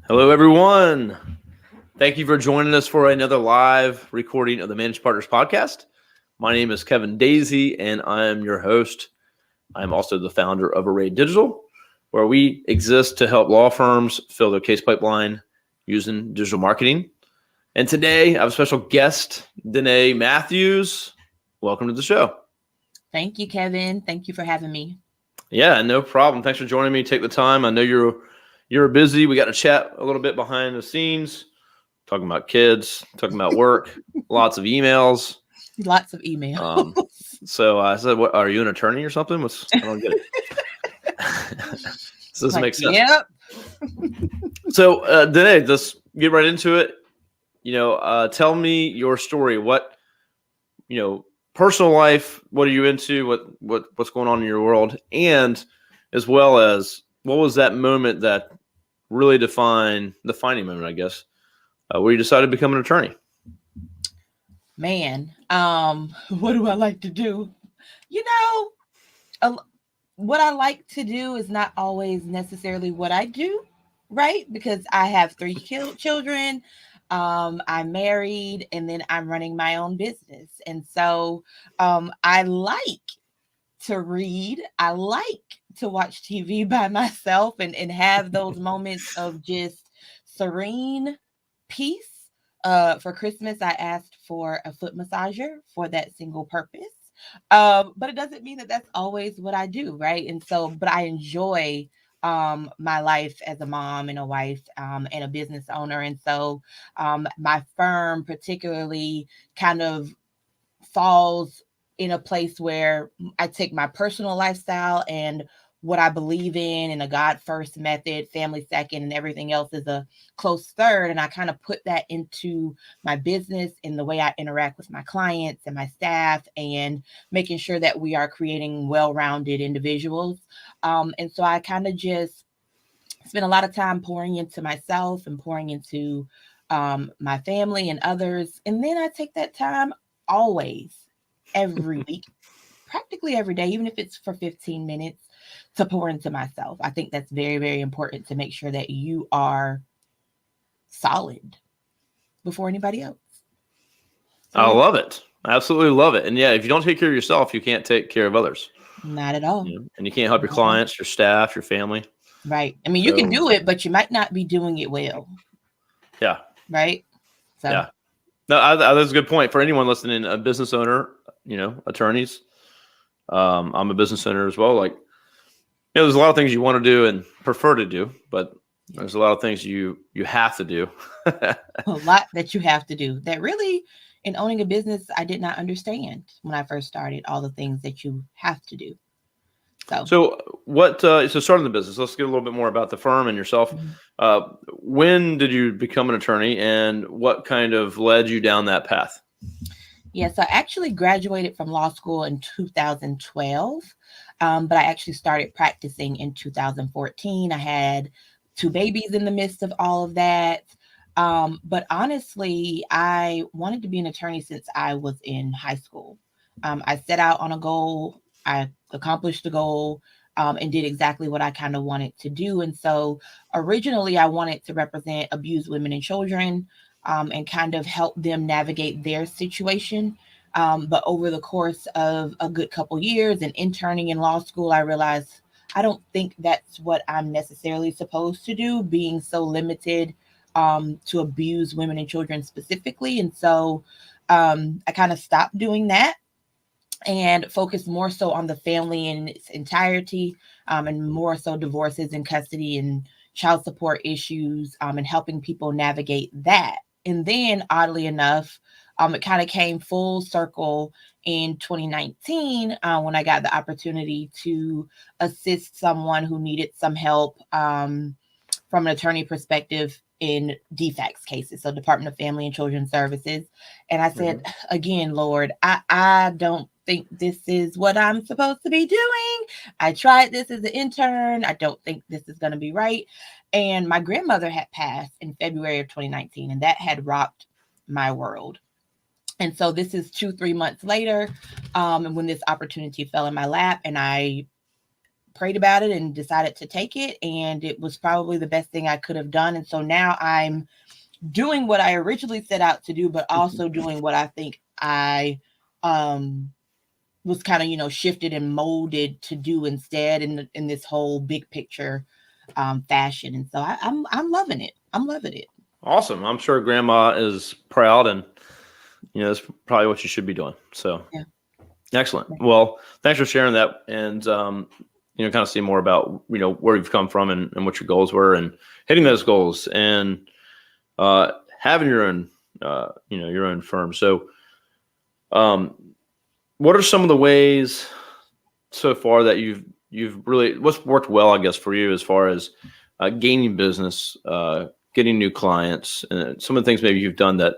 Hello, everyone. Thank you for joining us for another live recording of the Managed Partners Podcast. My name is Kevin Daisy, and I am your host. I'm also the founder of Array Digital, where we exist to help law firms fill their case pipeline using digital marketing. And today, I have a special guest, Dene Matthews. Welcome to the show. Thank you, Kevin. Thank you for having me. Yeah, no problem. Thanks for joining me. Take the time. I know you're busy. We got to chat a little bit behind the scenes, talking about kids, talking about work, lots of emails. Lots of emails. So I said, "What are you, an attorney or something?" I don't get it. Does this make sense? Yep. So, Dene, let's get right into it. Tell me your story. What, personal life. What are you into? What's going on in your world, and as well as what was that moment that really defining moment, I guess, where you decided to become an attorney? Man, what do I like to do? What I like to do is not always necessarily what I do, right? Because I have three children. I'm married, and then I'm running my own business. And so I like to read. I like to watch TV by myself and have those moments of just serene peace. For Christmas, I asked for a foot massager for that single purpose. But it doesn't mean that that's always what I do, right? And so, but I enjoy my life as a mom and a wife and a business owner. And so my firm particularly kind of falls in a place where I take my personal lifestyle and what I believe in a God first method, family second, and everything else is a close third. And I kind of put that into my business in the way I interact with my clients and my staff and making sure that we are creating well-rounded individuals. And so I kind of just spend a lot of time pouring into myself and pouring into my family and others. And then I take that time always, every week, practically every day, even if it's for 15 minutes, to pour into myself. I think that's very, very important to make sure that you are solid before anybody else. So, I love it. I absolutely love it. And yeah, if you don't take care of yourself, you can't take care of others. Not at all. And you can't help your clients, your staff, your family. Right. I mean, you can do it, but you might not be doing it well. Yeah. Right. So. Yeah. No, that's a good point for anyone listening. A business owner, attorneys. I'm a business owner as well. Like, there's a lot of things you want to do and prefer to do, but there's a lot of things you have to do. A lot that you have to do that really, in owning a business, I did not understand when I first started all the things that you have to do. So starting the business, let's get a little bit more about the firm and yourself. Mm-hmm. When did you become an attorney, and what kind of led you down that path? Yeah, so I actually graduated from law school in 2012, but I actually started practicing in 2014. I had 2 babies in the midst of all of that. But honestly, I wanted to be an attorney since I was in high school. I set out on a goal. I accomplished the goal and did exactly what I kind of wanted to do. And so originally I wanted to represent abused women and children and kind of help them navigate their situation. But over the course of a good couple years and interning in law school, I realized I don't think that's what I'm necessarily supposed to do, being so limited to abuse women and children specifically. And so I kind of stopped doing that and focus more so on the family in its entirety and more so divorces and custody and child support issues and helping people navigate that. And then oddly enough, it kind of came full circle in 2019 when I got the opportunity to assist someone who needed some help from an attorney perspective in DFACS cases, so Department of Family and Children Services. And I said, again, Lord, I don't think this is what I'm supposed to be doing. I tried this as an intern. I don't think this is going to be right. And my grandmother had passed in February of 2019, and that had rocked my world. And so this is 2-3 months later, and when this opportunity fell in my lap, and I prayed about it and decided to take it. And it was probably the best thing I could have done. And so now I'm doing what I originally set out to do, but also doing what I think I was kind of, you know, shifted and molded to do instead in this whole big picture fashion. And so I'm loving it. I'm loving it. Awesome. I'm sure grandma is proud, and you know, that's probably what you should be doing. So yeah. Excellent. Well, thanks for sharing that, and you know, kind of see more about, you know, where you've come from and what your goals were and hitting those goals and having your own you know, your own firm. So what are some of the ways so far that you've really, what's worked well, I guess, for you as far as gaining business, getting new clients, and some of the things maybe you've done that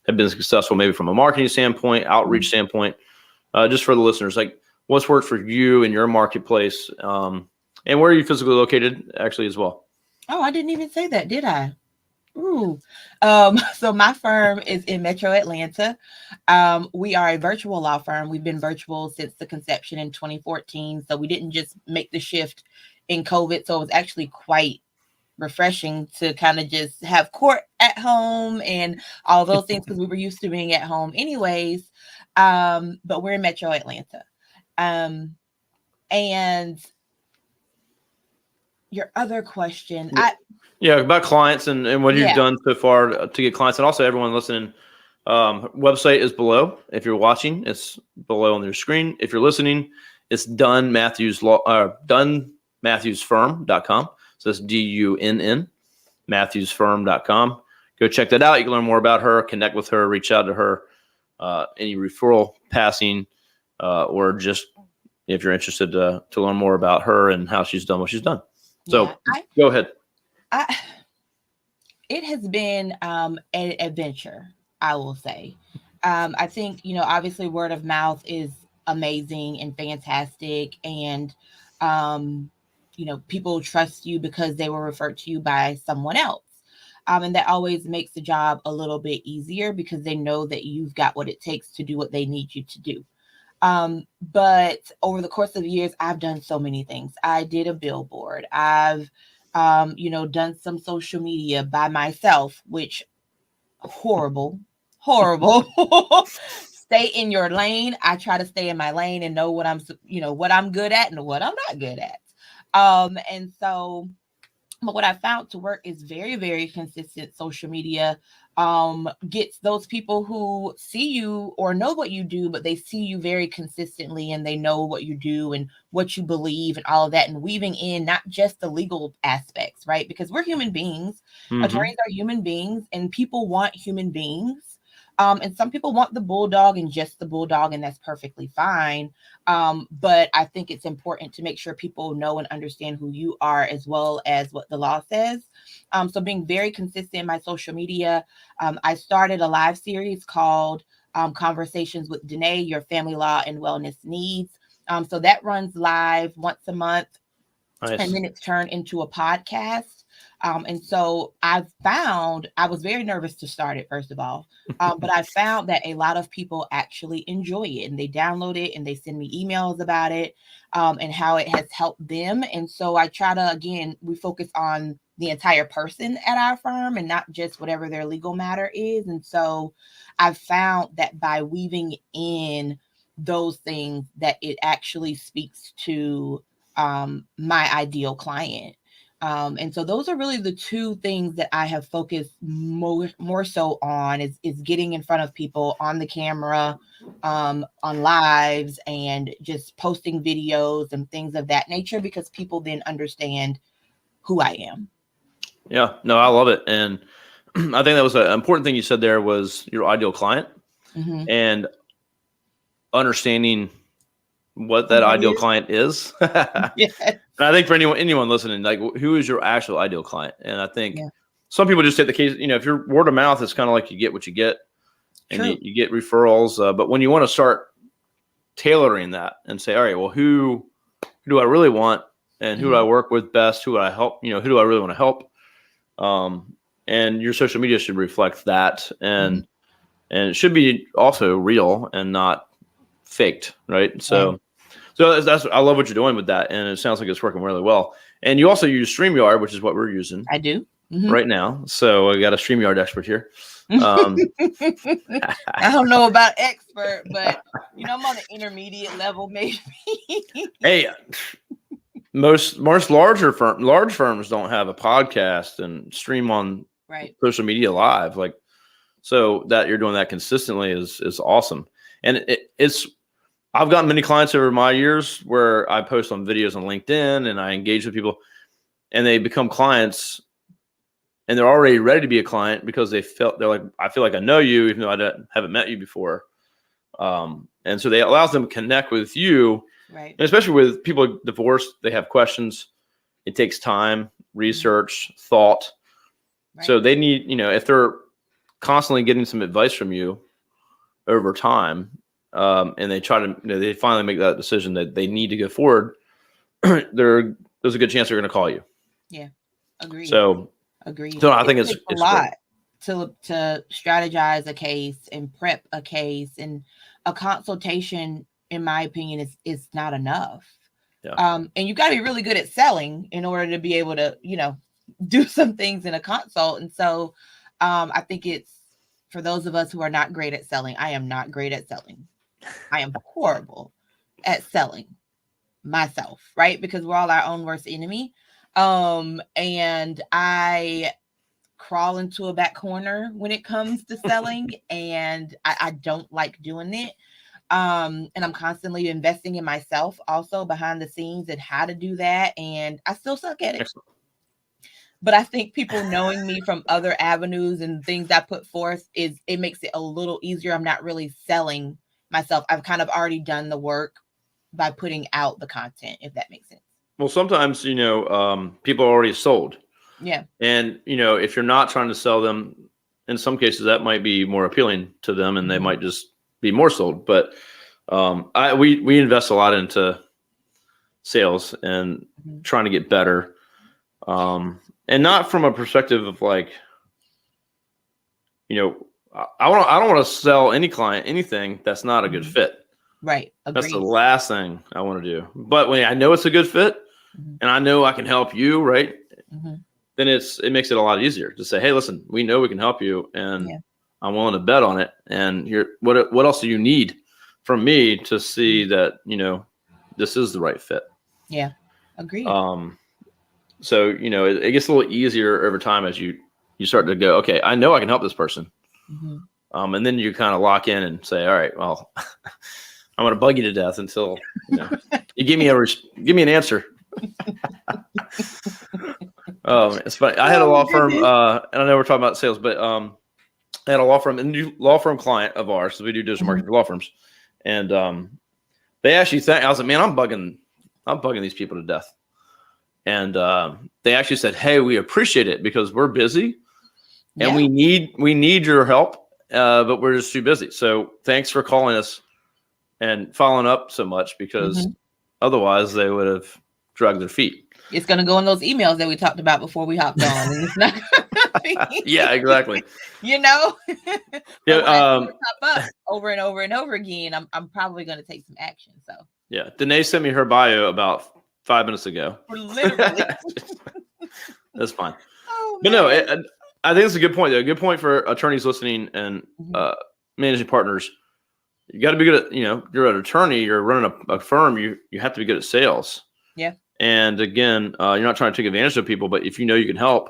have been successful, maybe from a marketing standpoint, outreach standpoint, just for the listeners, like what's worked for you in your marketplace, and where are you physically located actually as well? Oh, I didn't even say that, did I? Ooh. So my firm is in Metro Atlanta. We are a virtual law firm. We've been virtual since the conception in 2014. So we didn't just make the shift in COVID. So it was actually quite refreshing to kind of just have court at home and all those things, because we were used to being at home anyways. But we're in Metro Atlanta. And your other question, yeah, about clients and what you've done so far to get clients, and also everyone listening, website is below. If you're watching, it's below on your screen. If you're listening, it's dunnmatthewsfirm.com. So that's DUNN, matthewsfirm.com. Go check that out. You can learn more about her, connect with her, reach out to her, any referral passing, or just if you're interested to learn more about her and how she's done what she's done. So go ahead. It has been an adventure, I will say. I think, you know, obviously word of mouth is amazing and fantastic. And, you know, people trust you because they were referred to you by someone else. And that always makes the job a little bit easier because they know that you've got what it takes to do what they need you to do. But over the course of years, I've done so many things. I did a billboard. I've, you know, done some social media by myself, which horrible. Stay in your lane. I try to stay in my lane and know what I'm, you know, what I'm good at and what I'm not good at. And so, but what I found to work is very, very consistent social media. Gets those people who see you or know what you do, but they see you very consistently and they know what you do and what you believe and all of that, and weaving in not just the legal aspects, right? Because we're human beings. Mm-hmm. Attorneys are human beings and people want human beings. And some people want the bulldog and just the bulldog, and that's perfectly fine. But I think it's important to make sure people know and understand who you are as well as what the law says. So being very consistent in my social media. I started a live series called Conversations with Dene, Your Family Law and Wellness Needs. So that runs live once a month. Nice. And then it's turned into a podcast. And so I was very nervous to start it, first of all, but I found that a lot of people actually enjoy it and they download it and they send me emails about it and how it has helped them. And so I try to, again, we focus on the entire person at our firm and not just whatever their legal matter is. And so I've found that by weaving in those things, that it actually speaks to my ideal client. And so those are really the two things that I have focused more so on is getting in front of people on the camera, on lives, and just posting videos and things of that nature, because people then understand who I am. Yeah, no, I love it. And I think that was an important thing you said there was your ideal client, mm-hmm. and understanding what that ideal client is. Yes. And I think for anyone listening, like, who is your actual ideal client? And I think some people just take the case, you know, if you're word of mouth, it's kind of like you get what you get, and you get referrals. But when you want to start tailoring that and say, all right, well, who do I really want, and who do I work with best? Who do I help? You know, who do I really want to help? And your social media should reflect that, and it should be also real and not faked, right? So So that's I love what you're doing with that, and it sounds like it's working really well. And you also use StreamYard, which is what we're using I do. right now. So I got a StreamYard expert here. I don't know about expert, but I'm on the intermediate level, maybe. Hey, most large firms don't have a podcast and stream on social media live, like, so that you're doing that consistently is awesome. And I've gotten many clients over my years where I post on videos on LinkedIn and I engage with people, and they become clients, and they're already ready to be a client because they're like, I feel like I know you, even though I haven't met you before. And so they allows them to connect with you, right? And especially with people divorced, they have questions. It takes time, research, thought. Right. So they need, if they're constantly getting some advice from you over time, and they try to, they finally make that decision that they need to go forward, there's a good chance they're going to call you. Yeah, agreed. So I think it's a lot to strategize a case and prep a case, and a consultation, in my opinion, is not enough. Yeah. And you got to be really good at selling in order to be able to, do some things in a consult. And so I think it's for those of us who are not great at selling. I am not great at selling. I am horrible at selling myself, right? Because we're all our own worst enemy. And I crawl into a back corner when it comes to selling, and I don't like doing it. And I'm constantly investing in myself also behind the scenes and how to do that. And I still suck at it. Excellent. But I think people knowing me from other avenues and things I put forth it makes it a little easier. I'm not really selling myself. I've kind of already done the work by putting out the content, if that makes sense. Well, sometimes, people are already sold. Yeah. And, if you're not trying to sell them, in some cases that might be more appealing to them, and they might just be more sold. But we invest a lot into sales and trying to get better. And not from a perspective of like, I don't want to sell any client anything that's not a good fit. Right. Agreed. That's the last thing I want to do. But when I know it's a good fit, and I know I can help you, right? Then it makes it a lot easier to say, hey, listen, we know we can help you, and I'm willing to bet on it. And here, what else do you need from me to see that, this is the right fit? Yeah. Agreed. So, it gets a little easier over time as you start to go, okay, I know I can help this person. And then you kind of lock in and say, all right, well, I'm going to bug you to death until you give me an answer. It's funny. I had a law firm, and I know we're talking about sales, but I had a law firm, a new law firm client of ours. So we do digital marketing for law firms, and they actually I was like, man, I'm bugging these people to death. And they actually said, hey, we appreciate it because we're busy and we need your help, but we're just too busy. So thanks for calling us and following up so much, because otherwise they would have dragged their feet. It's going to go in those emails that we talked about before we hopped on. And it's not yeah, exactly. Yeah. Pop up over and over and over again. I'm probably going to take some action. So yeah, Dene sent me her bio about 5 minutes ago. Literally. That's fine. Oh, but no, I think it's a good point, though. A good point for attorneys listening and managing partners. You got to be good at, you're an attorney, you're running a firm, you have to be good at sales. Yeah. And again, you're not trying to take advantage of people, but if you know you can help,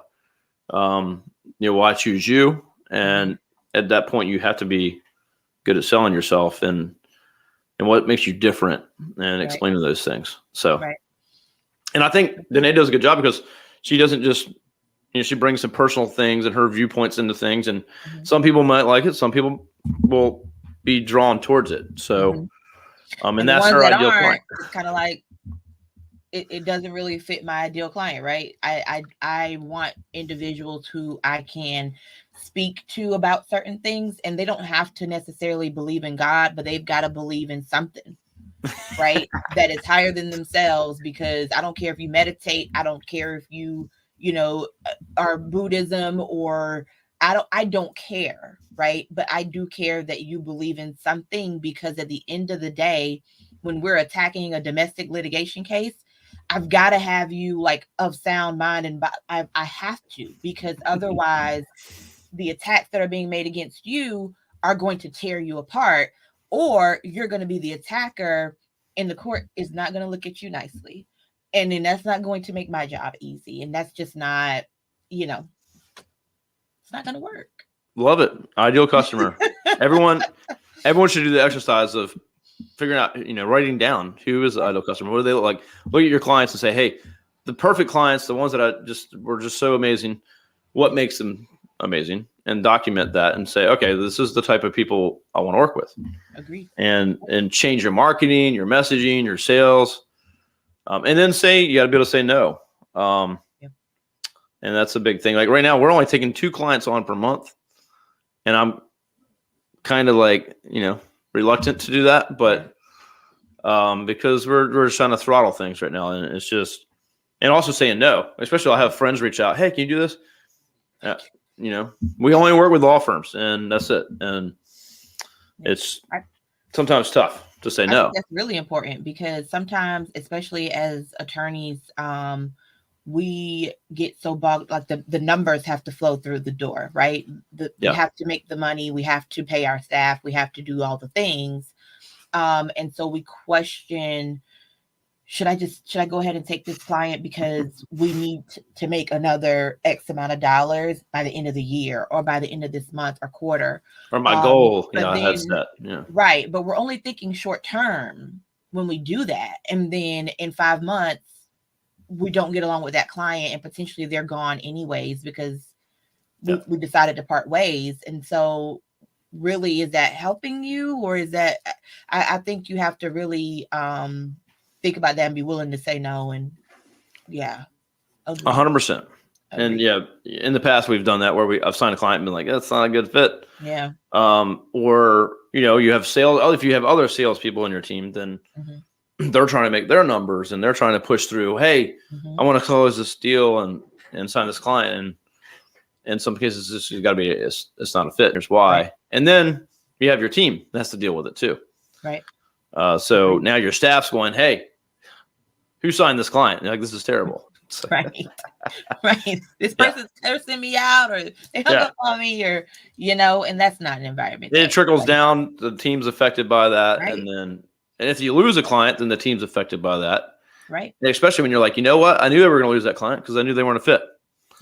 why choose you? And at that point, you have to be good at selling yourself and what makes you different and explaining those things. So. Right. And I think Dene does a good job because she doesn't just, she brings some personal things and her viewpoints into things. And some people might like it. Some people will be drawn towards it. So, and that's her ideal client. It's kind of like, it doesn't really fit my ideal client, right? I want individuals who I can speak to about certain things, and they don't have to necessarily believe in God, but they've got to believe in something. Right, that is higher than themselves, because I don't care if you meditate, I don't care if you are Buddhism, or I don't care, right? But I do care that you believe in something, because at the end of the day, when we're attacking a domestic litigation case, I've got to have you like of sound mind, and I have to, because otherwise the attacks that are being made against you are going to tear you apart, or you're going to be the attacker and the court is not going to look at you nicely. And then that's not going to make my job easy. And that's just not, it's not going to work. Love it. Ideal customer. Everyone should do the exercise of figuring out, writing down who is the ideal customer. What do they look like? Look at your clients and say, hey, the perfect clients, the ones that were just so amazing, what makes them amazing, and document that and say, okay, this is the type of people I want to work with. Agreed. And change your marketing, your messaging, your sales. And then you got to be able to say no. Yep. And that's a big thing. Like right now, we're only taking 2 clients on per month. And I'm kind of like, reluctant to do that, but because we're just trying to throttle things right now. And it's just, and also saying no, especially I'll have friends reach out. Hey, can you do this? We only work with law firms, and that's it. And it's sometimes tough to say no. I think that's really important, because sometimes, especially as attorneys, we get so bogged, like the numbers have to flow through the door, right? We have to make the money, we have to pay our staff, we have to do all the things. And so we question, should I go ahead and take this client because we need to make another X amount of dollars by the end of the year, or by the end of this month or quarter? Or my goal, that's that. Yeah. Right. But we're only thinking short term when we do that. And then in 5 months, we don't get along with that client, and potentially they're gone anyways because we decided to part ways. And so really, is that helping you, or is that, I think you have to really think about that and be willing to say no. And 100%. And in the past we've done that where I've signed a client and been like, that's not a good fit. Yeah. Or, you have sales. If you have other salespeople in your team, then they're trying to make their numbers and they're trying to push through. Hey, I want to close this deal and sign this client. And in some cases, this has got to be, it's not a fit. Here's why. Right. And then you have your team that has to deal with it too. Right. So now your staff's going, hey, who signed this client? You're like, this is terrible. Right. Right. This person's cursing me out, or they hung up on me, or, and that's not an environment. It trickles down. The team's affected by that. Right. And if you lose a client, then the team's affected by that. Right. And especially when you're like, you know what? I knew they were going to lose that client because I knew they weren't a fit.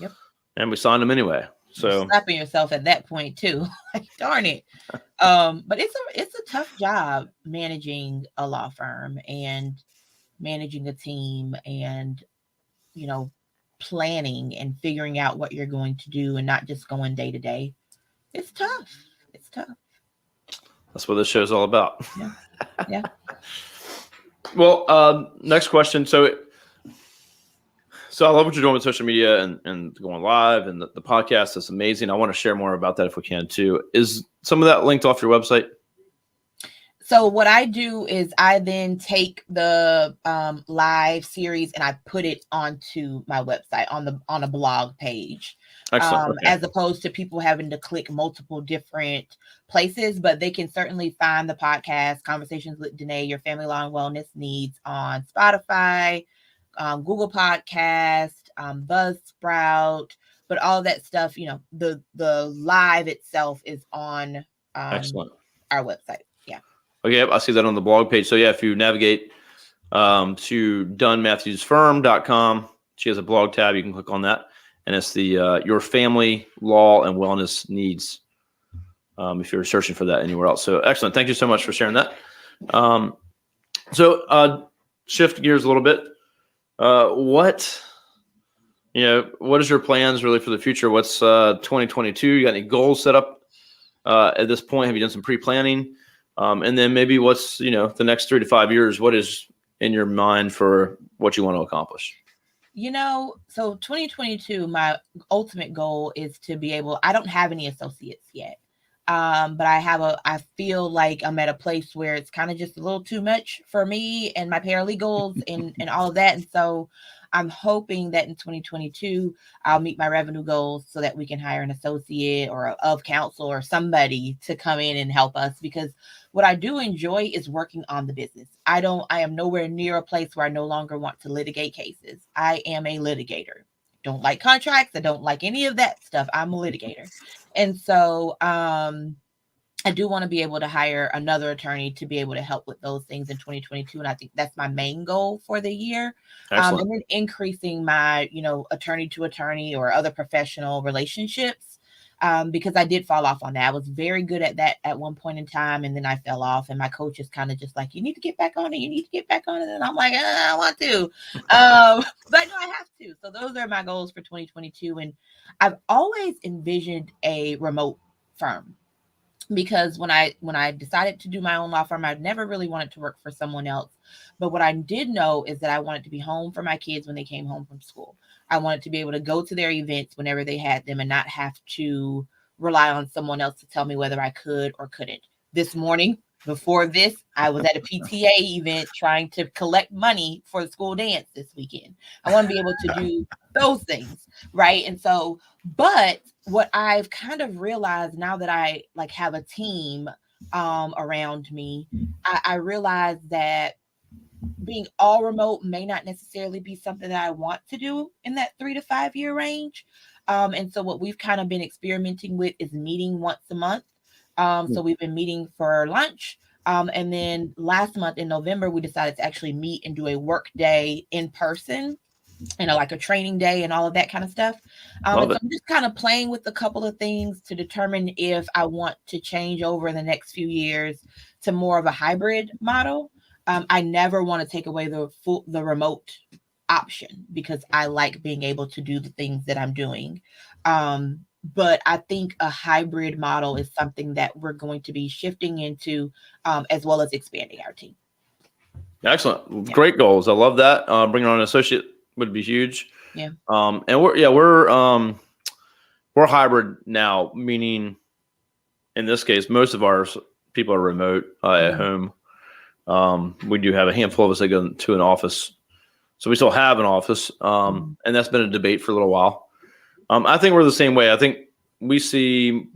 Yep. And we signed them anyway. So you're slapping yourself at that point too. Like, darn it. But it's a tough job managing a law firm and managing a team, and planning and figuring out what you're going to do, and not just going day to day. It's tough. It's tough. That's what this show's all about. Yeah. Yeah. Well, next question. So I love what you're doing with social media and going live, and the podcast is amazing. I want to share more about that if we can too. Is some of that linked off your website? So what I do is I then take the live series and I put it onto my website on a blog page. Excellent. Okay. As opposed to people having to click multiple different places, but they can certainly find the podcast Conversations with Dene, Your Family Law and Wellness Needs, on Spotify, Google Podcast, Buzzsprout, but all of that stuff, the live itself is on Excellent. Our website. Yeah. Okay, I see that on the blog page. So if you navigate to dunnmatthewsfirm.com, she has a blog tab. You can click on that. And it's the Your Family Law and Wellness Needs, if you're searching for that anywhere else. So excellent. Thank you so much for sharing that. So shift gears a little bit. What is your plans really for the future? What's 2022? You got any goals set up at this point? Have you done some pre-planning? And then maybe what's, the next 3 to 5 years, what is in your mind for what you want to accomplish? So 2022, my ultimate goal is to be able, I don't have any associates yet. But I feel like I'm at a place where it's kind of just a little too much for me and my paralegals and all of that. And so I'm hoping that in 2022, I'll meet my revenue goals so that we can hire an associate or of counsel or somebody to come in and help us, because what I do enjoy is working on the business. I am nowhere near a place where I no longer want to litigate cases. I am a litigator. Don't like contracts. I don't like any of that stuff. I'm a litigator. And so, I do want to be able to hire another attorney to be able to help with those things in 2022. And I think that's my main goal for the year. And then increasing my, attorney to attorney or other professional relationships, because I did fall off on that. I was very good at that at one point in time. And then I fell off, and my coach is kind of just like, you need to get back on it. You need to get back on it. And I'm like, I want to, but no, I have to. So those are my goals for 2022. And I've always envisioned a remote firm, because when I decided to do my own law firm, I never really wanted to work for someone else. But what I did know is that I wanted to be home for my kids when they came home from school. I wanted to be able to go to their events whenever they had them and not have to rely on someone else to tell me whether I could or couldn't. This morning, before this, I was at a PTA event trying to collect money for the school dance this weekend. I want to be able to do those things, right? And so, but what I've kind of realized now that I have a team around me, I realize that being all remote may not necessarily be something that I want to do in that 3 to 5 year range. And so what we've kind of been experimenting with is meeting once a month. So we've been meeting for lunch. And then last month in November, we decided to actually meet and do a work day in person, like a training day and all of that kind of stuff. And so I'm just kind of playing with a couple of things to determine if I want to change over in the next few years to more of a hybrid model. I never want to take away the remote option, because I like being able to do the things that I'm doing. But I think a hybrid model is something that we're going to be shifting into, as well as expanding our team. Excellent. Yeah. Great goals. I love that. Bringing on an associate would be huge. Yeah. And we're hybrid now, meaning in this case, most of our people are remote at home. We do have a handful of us that go to an office. So we still have an office. And that's been a debate for a little while. I think we're the same way. I think we see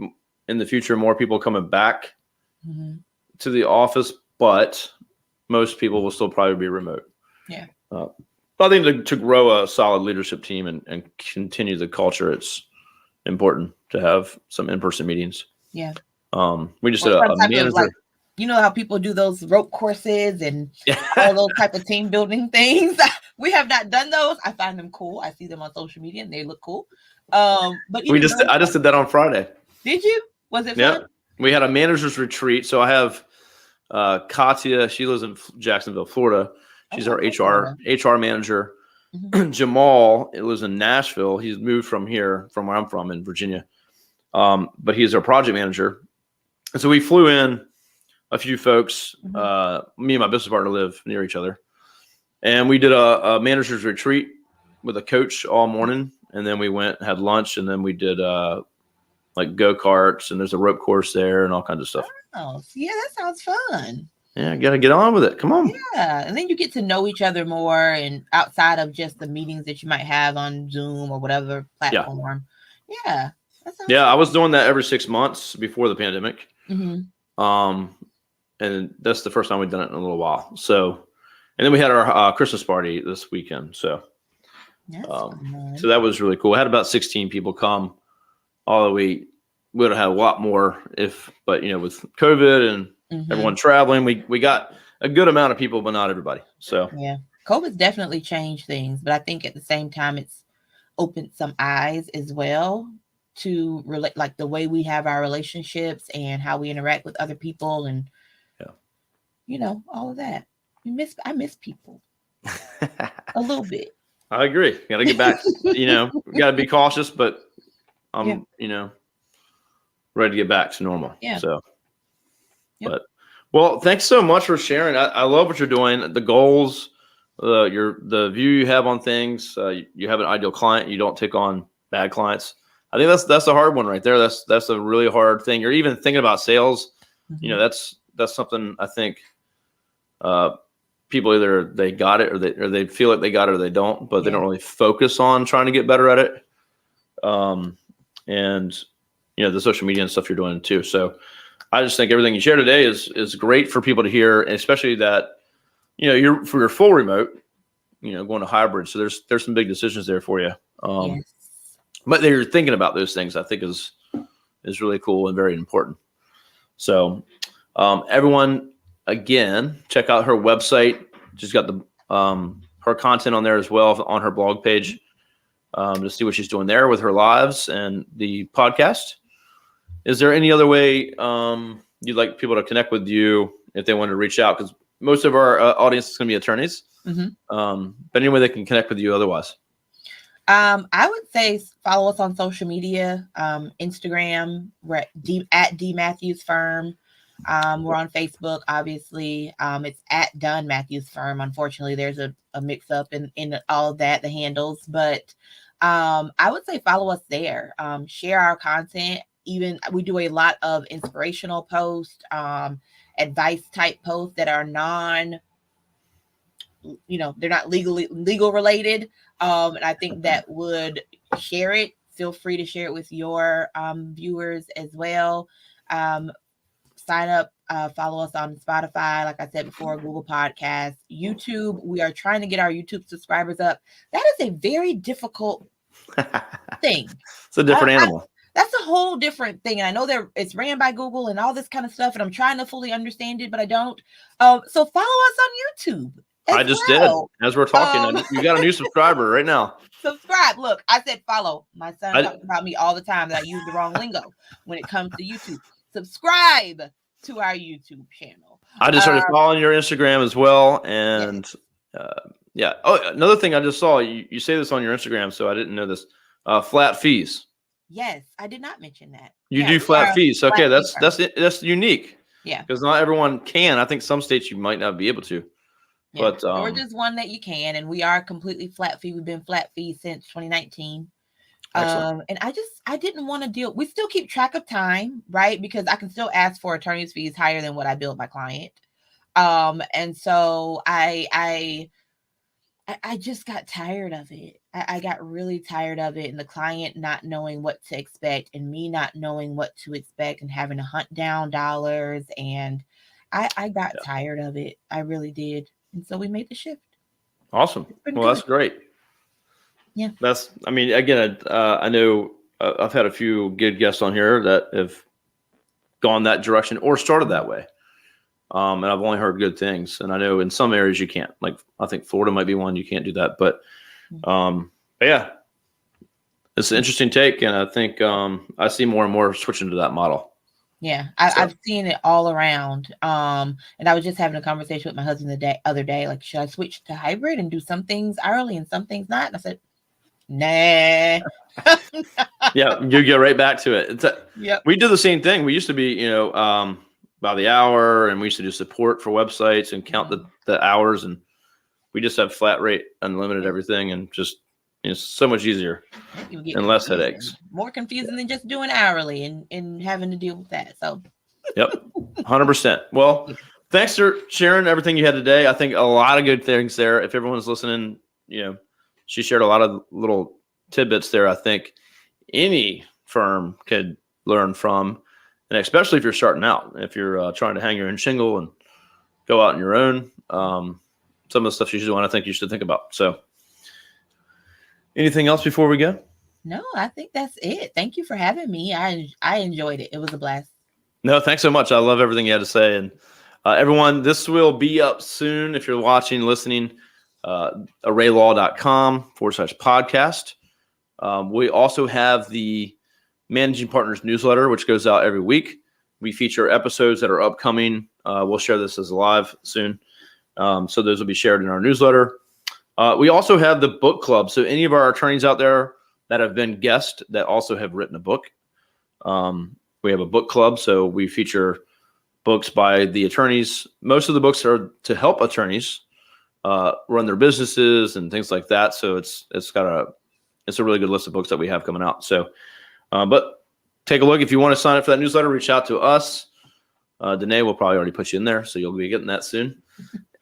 in the future more people coming back to the office, but most people will still probably be remote. Yeah. But I think to grow a solid leadership team and continue the culture, it's important to have some in-person meetings. Yeah. We just did a manager. You know how people do those rope courses and all those type of team building things? We have not done those. I find them cool. I see them on social media and they look cool. But I just did that on Friday. Did you? Was it fun? We had a manager's retreat. So I have Katya. She lives in Jacksonville, Florida. She's our HR manager. Jamal lives in Nashville. He's moved from here, from where I'm from in Virginia. But he's our project manager. And so we flew in a few folks. Me and my business partner live near each other. And we did a manager's retreat with a coach all morning. And then we went and had lunch. And then we did like go-karts. And there's a rope course there and all kinds of stuff. Oh, yeah, that sounds fun. Yeah, got to get on with it. Come on. Yeah, and then you get to know each other more, and outside of just the meetings that you might have on Zoom or whatever platform. Yeah. That sounds fun. I was doing that every 6 months before the pandemic. And that's the first time we've done it in a little while. So, and then we had our Christmas party this weekend. So, so that was really cool. I had about 16 people come. Although we would have had a lot more but with COVID and everyone traveling, we got a good amount of people, but not everybody. So yeah, COVID's definitely changed things, but I think at the same time it's opened some eyes as well to relate, like the way we have our relationships and how we interact with other people, and all of that. I miss people a little bit. I agree. Got to get back. Got to be cautious, but I'm ready to get back to normal. Yeah. So. But thanks so much for sharing. I love what you're doing. The goals, the view you have on things. You have an ideal client. You don't take on bad clients. I think that's a hard one right there. That's a really hard thing. You're even thinking about sales. That's something I think people either they got it or they feel like they got it or they don't, but they don't really focus on trying to get better at it. And the social media and stuff you're doing too. So I just think everything you share today is great for people to hear, and especially that you're for your full remote, going to hybrid. So there's some big decisions there for you. Yes. But they're thinking about those things, I think is really cool and very important. So everyone, again, check out her website. She's got the her content on there as well on her blog page to see what she's doing there with her lives and the podcast. Is there any other way you'd like people to connect with you if they want to reach out? Because most of our audience is going to be attorneys. But any way they can connect with you otherwise? I would say follow us on social media, Instagram. We're at D Matthews Firm. We're on Facebook, obviously. It's at Dunn Matthews Firm. Unfortunately, there's a mix up in all of that, the handles. But I would say follow us there. Share our content. Even we do a lot of inspirational posts, advice type posts that are they're not legal related. And I think that would share it. Feel free to share it with your viewers as well. Sign up, follow us on Spotify, like I said before, Google Podcasts, YouTube. We are trying to get our YouTube subscribers up. That is a very difficult thing. It's a different animal. That's a whole different thing. And I know it's ran by Google and all this kind of stuff, and I'm trying to fully understand it, but I don't. So follow us on YouTube. I just did. As we're talking, you got a new subscriber right now. Subscribe. Look, I said follow. My son talks about me all the time that I use the wrong lingo when it comes to YouTube. Subscribe to our YouTube channel. I just started following your Instagram as well. And yeah. Oh, another thing I just saw, you say this on your Instagram, so I didn't know this. Flat fees. Yes, I did not mention that. You do flat fees. Okay, that's unique. Yeah. Because not everyone can. I think some states you might not be able to. Yeah. But Georgia's one that you can, and we are completely flat fee. We've been flat fee since 2019. And I didn't want to deal. We still keep track of time, right? Because I can still ask for attorney's fees higher than what I bill my client. And so I just got tired of it. I got really tired of it, and the client not knowing what to expect, and me not knowing what to expect, and having to hunt down dollars. And I got tired of it. I really did. And so we made the shift. Awesome. Well, that's great. Yeah. Again, I know I've had a few good guests on here that have gone that direction or started that way. And I've only heard good things. And I know in some areas you can't. Like, I think Florida might be one you can't do that. But yeah, it's an interesting take. And I think I see more and more switching to that model. Yeah, I've seen it all around. And I was just having a conversation with my husband the other day, like, should I switch to hybrid and do some things hourly and some things not? And I said, nah. Yeah, you get right back to it. Yep. We do the same thing. We used to be, by the hour, and we used to do support for websites and count the hours, and we just have flat rate, unlimited everything, and just so much easier and less headaches. More confusing than just doing hourly and having to deal with that. So, yep, 100%. Well, thanks for sharing everything you had today. I think a lot of good things there. If everyone's listening, she shared a lot of little tidbits there. I think any firm could learn from, and especially if you're starting out, if you're trying to hang your own shingle and go out on your own, some of the stuff she's doing, I think you should think about. So, anything else before we go? No, I think that's it. Thank you for having me. I enjoyed it. It was a blast. No, thanks so much. I love everything you had to say. And everyone, this will be up soon if you're watching, listening, arraylaw.com/podcast. We also have the Managing Partners newsletter, which goes out every week. We feature episodes that are upcoming. We'll share this as live soon. So those will be shared in our newsletter. We also have the book club. So any of our attorneys out there that have been guests that also have written a book, we have a book club. So we feature books by the attorneys. Most of the books are to help attorneys run their businesses and things like that. So it's a really good list of books that we have coming out. So, but take a look. If you want to sign up for that newsletter, reach out to us. Dene will probably already put you in there, so you'll be getting that soon.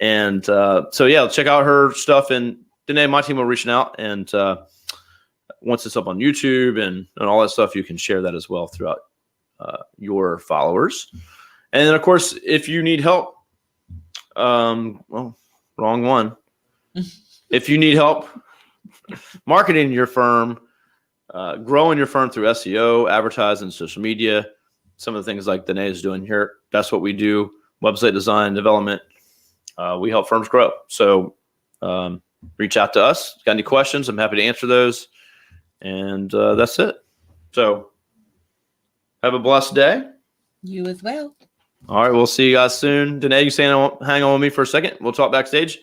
And so, yeah, check out her stuff. And Dene, my team will reaching out. And once it's up on YouTube and all that stuff, you can share that as well throughout your followers. And then, of course, if you need help, well, wrong one. If you need help marketing your firm, growing your firm through SEO, advertising, social media, some of the things like Dene is doing here, that's what we do. Website design, development. We help firms grow. So reach out to us. Got any questions? I'm happy to answer those. And that's it. So have a blessed day. You as well. All right. We'll see you guys soon. Dene, you saying hang on with me for a second? We'll talk backstage.